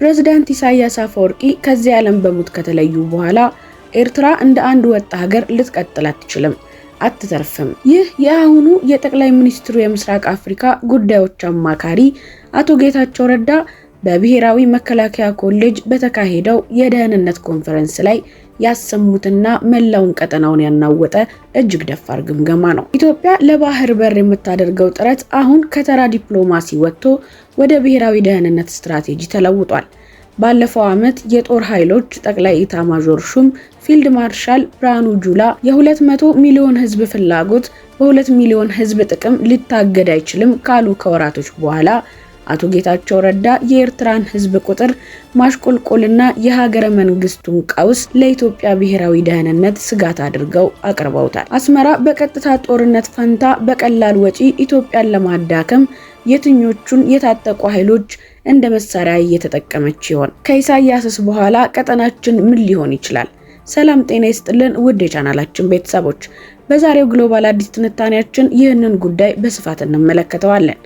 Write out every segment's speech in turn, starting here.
ፕሬዝዳንት ኢሳያስ አፈወርቂ ከዚህ ዓለም በሞት ከተለዩ በኋላ ኤርትራ እንደ አንድ ወጥ ሀገር ልትቀጥል አትችልም፣ አትተርፍም። ይህ የአሁኑ የጠቅላይ ሚኒስትሩ የምስራቅ አፍሪካ ጉዳዮች አማካሪ አቶ ጌታቸው ረዳ በብሔራዊ መከላከያ ኮሌጅ በተካሄደው የደህንነት ኮንፈረንስ ላይ ያሰሙትና መላውን ቀጠናውን ያናወጠ እጅግ ደፋር ግምገማ ነው። ኢትዮጵያ ለባህር በር የምታደርገው ጥረት አሁን ከተራ ዲፕሎማሲ ወጥቶ ወደ ብሔራዊ ደህንነት ስትራቴጂ ተለውጧል። ባለፈው ዓመት የጦር ኃይሎች ጠቅላይ ኢታማዦር ሹም ፊልድ ማርሻል ብርሃኑ ጁላ የ200 ሚሊዮን ህዝብ ፍላጎት በ2 ሚሊዮን ህዝብ ጥቅም ሊታገድ አይችልም ካሉ ከወራቶች በኋላ አቶ ጌታቸው ረዳ የኤርትራን ህዝብ ቁጥር ማሽቆልቆልና የሀገረ መንግስቱን ቀውስ ለኢትዮጵያ ብሔራዊ ደህንነት ስጋት አድርገው አቅርበውታል። አስመራ በቀጥታ ጦርነት ፈንታ በቀላል ወጪ ኢትዮጵያን ለማዳከም የትኞቹን የታጠቁ ኃይሎች እንደ መሳሪያ እየተጠቀመች ይሆን? ከኢሳያስስ በኋላ ቀጠናችን ምን ሊሆን ይችላል? ሰላም ጤና ይስጥልን ውድ የቻናላችን ቤተሰቦች፣ በዛሬው ግሎባል አዲስ ትንታኔያችን ይህንን ጉዳይ በስፋት እንመለከተዋለን።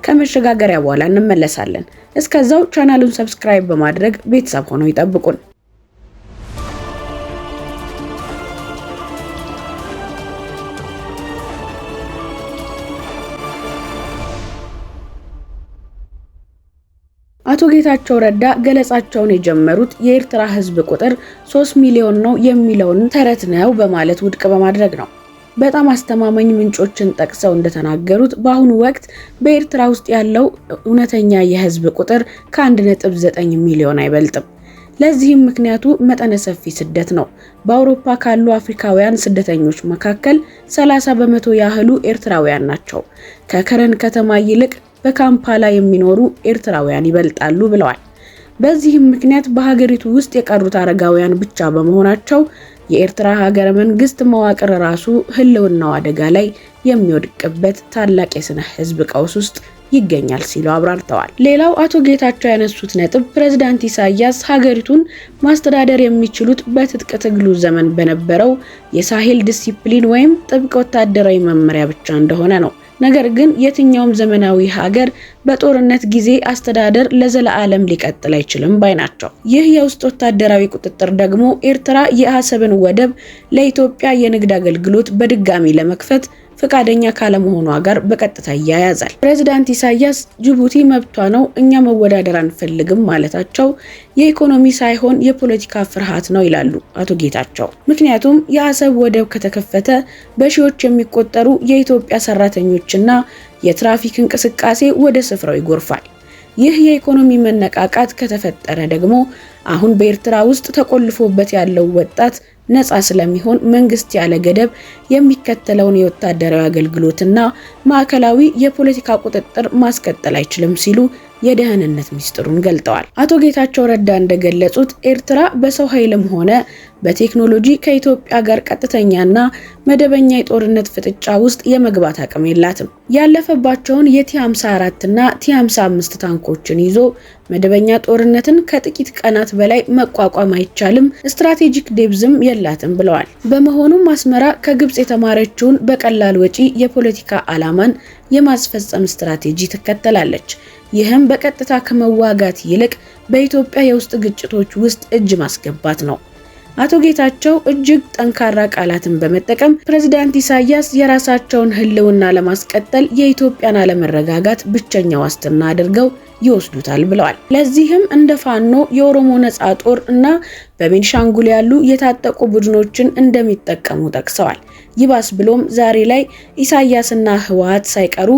ከመሸጋገሪያ በኋላ እንመለሳለን። እስከዛው ቻናሉን ሰብስክራይብ በማድረግ ቤተሰብ ሆነው ይጠብቁን። አቶ ጌታቸው ረዳ ገለጻቸውን የጀመሩት የኤርትራ ህዝብ ቁጥር 3 ሚሊዮን ነው የሚለውን ተረት ነው በማለት ውድቅ በማድረግ ነው። በጣም አስተማማኝ ምንጮችን ጠቅሰው እንደተናገሩት በአሁኑ ወቅት በኤርትራ ውስጥ ያለው እውነተኛ የህዝብ ቁጥር ከ1.9 ሚሊዮን አይበልጥም። ለዚህም ምክንያቱ መጠነ ሰፊ ስደት ነው። በአውሮፓ ካሉ አፍሪካውያን ስደተኞች መካከል 30 በመቶ ያህሉ ኤርትራውያን ናቸው። ከከረን ከተማ ይልቅ በካምፓላ የሚኖሩ ኤርትራውያን ይበልጣሉ ብለዋል። በዚህም ምክንያት በሀገሪቱ ውስጥ የቀሩት አረጋውያን ብቻ በመሆናቸው የኤርትራ ሀገረ መንግስት መዋቅር ራሱ ህልውናው አደጋ ላይ የሚወድቅበት ታላቅ የስነ ህዝብ ቀውስ ውስጥ ይገኛል ሲሉ አብራርተዋል። ሌላው አቶ ጌታቸው ያነሱት ነጥብ ፕሬዝዳንት ኢሳያስ ሀገሪቱን ማስተዳደር የሚችሉት በትጥቅ ትግሉ ዘመን በነበረው የሳሄል ዲሲፕሊን ወይም ጥብቅ ወታደራዊ መመሪያ ብቻ እንደሆነ ነው። ነገር ግን የትኛውም ዘመናዊ ሀገር በጦርነት ጊዜ አስተዳደር ለዘላለም ሊቀጥል አይችልም ባይ ናቸው። ይህ የውስጥ ወታደራዊ ቁጥጥር ደግሞ ኤርትራ የአሰብን ወደብ ለኢትዮጵያ የንግድ አገልግሎት በድጋሚ ለመክፈት ፈቃደኛ ካለመሆኗ ጋር በቀጥታ ያያዛል። ፕሬዝዳንት ኢሳያስ ጅቡቲ መብቷ ነው፣ እኛ መወዳደር አንፈልግም ማለታቸው የኢኮኖሚ ሳይሆን የፖለቲካ ፍርሃት ነው ይላሉ አቶ ጌታቸው። ምክንያቱም የአሰብ ወደብ ከተከፈተ በሺዎች የሚቆጠሩ የኢትዮጵያ ሰራተኞችና የትራፊክ እንቅስቃሴ ወደ ስፍራው ይጎርፋል። ይህ የኢኮኖሚ መነቃቃት ከተፈጠረ ደግሞ አሁን በኤርትራ ውስጥ ተቆልፎበት ያለው ወጣት ነፃ ስለሚሆን መንግስት ያለ ገደብ የሚከተለውን የወታደራዊ አገልግሎትና ማዕከላዊ የፖለቲካ ቁጥጥር ማስቀጠል አይችልም ሲሉ የደህንነት ሚስጥሩን ገልጠዋል። አቶ ጌታቸው ረዳ እንደገለጹት ኤርትራ በሰው ኃይልም ሆነ በቴክኖሎጂ ከኢትዮጵያ ጋር ቀጥተኛና መደበኛ የጦርነት ፍጥጫ ውስጥ የመግባት አቅም የላትም። ያለፈባቸውን የቲ54 እና ቲ55 ታንኮችን ይዞ መደበኛ ጦርነትን ከጥቂት ቀናት በላይ መቋቋም አይቻልም፣ ስትራቴጂክ ዴብዝም የላትም ብለዋል። በመሆኑም አስመራ ከግብጽ የተማረችውን በቀላል ወጪ የፖለቲካ ዓላማን የማስፈጸም ስትራቴጂ ትከተላለች። ይህም በቀጥታ ከመዋጋት ይልቅ በኢትዮጵያ የውስጥ ግጭቶች ውስጥ እጅ ማስገባት ነው። አቶ ጌታቸው እጅግ ጠንካራ ቃላትን በመጠቀም ፕሬዝዳንት ኢሳያስ የራሳቸውን ህልውና ለማስቀጠል የኢትዮጵያን አለመረጋጋት ብቸኛ ዋስትና አድርገው ይወስዱታል ብለዋል። ለዚህም እንደ ፋኖ፣ የኦሮሞ ነጻ ጦር እና በቤንሻንጉል ያሉ የታጠቁ ቡድኖችን እንደሚጠቀሙ ጠቅሰዋል። ይባስ ብሎም ዛሬ ላይ ኢሳያስና ህወሓት ሳይቀሩ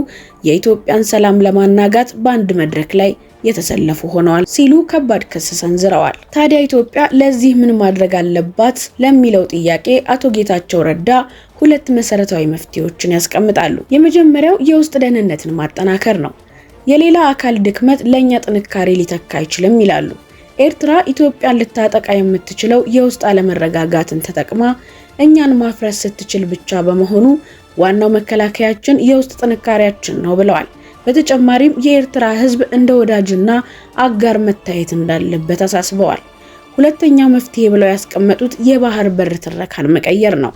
የኢትዮጵያን ሰላም ለማናጋት በአንድ መድረክ ላይ የተሰለፉ ሆነዋል ሲሉ ከባድ ክስ ሰንዝረዋል። ታዲያ ኢትዮጵያ ለዚህ ምን ማድረግ አለባት ለሚለው ጥያቄ አቶ ጌታቸው ረዳ ሁለት መሰረታዊ መፍትሄዎችን ያስቀምጣሉ። የመጀመሪያው የውስጥ ደህንነትን ማጠናከር ነው። የሌላ አካል ድክመት ለኛ ጥንካሬ ሊተካ አይችልም ይላሉ። ኤርትራ ኢትዮጵያን ልታጠቃ የምትችለው የውስጥ አለመረጋጋትን ተጠቅማ እኛን ማፍረስ ስትችል ብቻ በመሆኑ ዋናው መከላከያችን የውስጥ ጥንካሬያችን ነው ብለዋል። በተጨማሪም የኤርትራ ህዝብ እንደ ወዳጅና አጋር መታየት እንዳለበት አሳስበዋል። ሁለተኛው መፍትሄ ብለው ያስቀመጡት የባህር በር ትረካን መቀየር ነው።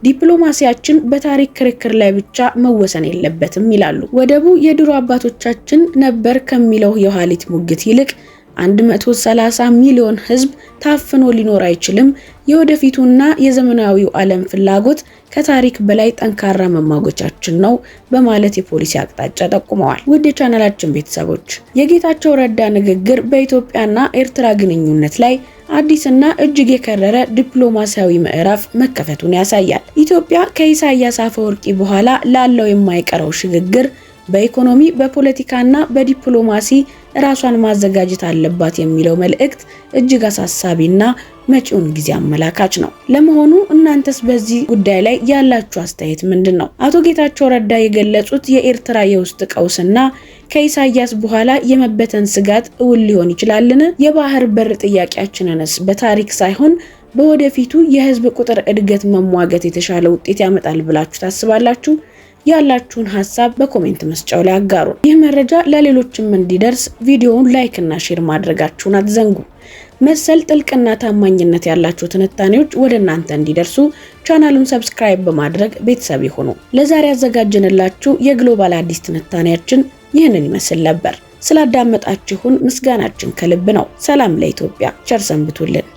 ዲፕሎማሲያችን በታሪክ ክርክር ላይ ብቻ መወሰን የለበትም ይላሉ። ወደቡ የድሮ አባቶቻችን ነበር ከሚለው የኋሊት ሙግት ይልቅ 130 ሚሊዮን ህዝብ ታፍኖ ሊኖር አይችልም። የወደፊቱና የዘመናዊው ዓለም ፍላጎት ከታሪክ በላይ ጠንካራ መማጎቻችን ነው በማለት የፖሊሲ አቅጣጫ ጠቁመዋል። ውድ የቻናላችን ቤተሰቦች የጌታቸው ረዳ ንግግር በኢትዮጵያና ኤርትራ ግንኙነት ላይ አዲስና እጅግ የከረረ ዲፕሎማሲያዊ ምዕራፍ መከፈቱን ያሳያል። ኢትዮጵያ ከኢሳያስ አፈወርቂ በኋላ ላለው የማይቀረው ሽግግር በኢኮኖሚ በፖለቲካና በዲፕሎማሲ ራሷን ማዘጋጀት አለባት የሚለው መልእክት እጅግ አሳሳቢና መጪውን ጊዜ አመላካች ነው። ለመሆኑ እናንተስ በዚህ ጉዳይ ላይ ያላችሁ አስተያየት ምንድነው? አቶ ጌታቸው ረዳ የገለጹት የኤርትራ የውስጥ ቀውስና ከኢሳያስ በኋላ የመበተን ስጋት እውን ሊሆን ይችላልን? የባህር በር ጥያቄያችንንስ በታሪክ ሳይሆን በወደፊቱ የህዝብ ቁጥር እድገት መሟገት የተሻለ ውጤት ያመጣል ብላችሁ ታስባላችሁ? ያላችሁን ሐሳብ በኮሜንት መስጫው ላይ አጋሩ። ይህ መረጃ ለሌሎችም እንዲደርስ ቪዲዮውን ላይክ እና ሼር ማድረጋችሁን አትዘንጉ። መሰል ጥልቅና ታማኝነት ያላችሁ ትንታኔዎች ወደ እናንተ እንዲደርሱ ቻናሉን ሰብስክራይብ በማድረግ ቤተሰብ ይሁኑ። ለዛሬ ያዘጋጀንላችሁ የግሎባል አዲስ ትንታኔያችን ይህንን ይመስል ነበር። ስላዳመጣችሁን ምስጋናችን ከልብ ነው። ሰላም ለኢትዮጵያ። ቸር ሰንብቱልን።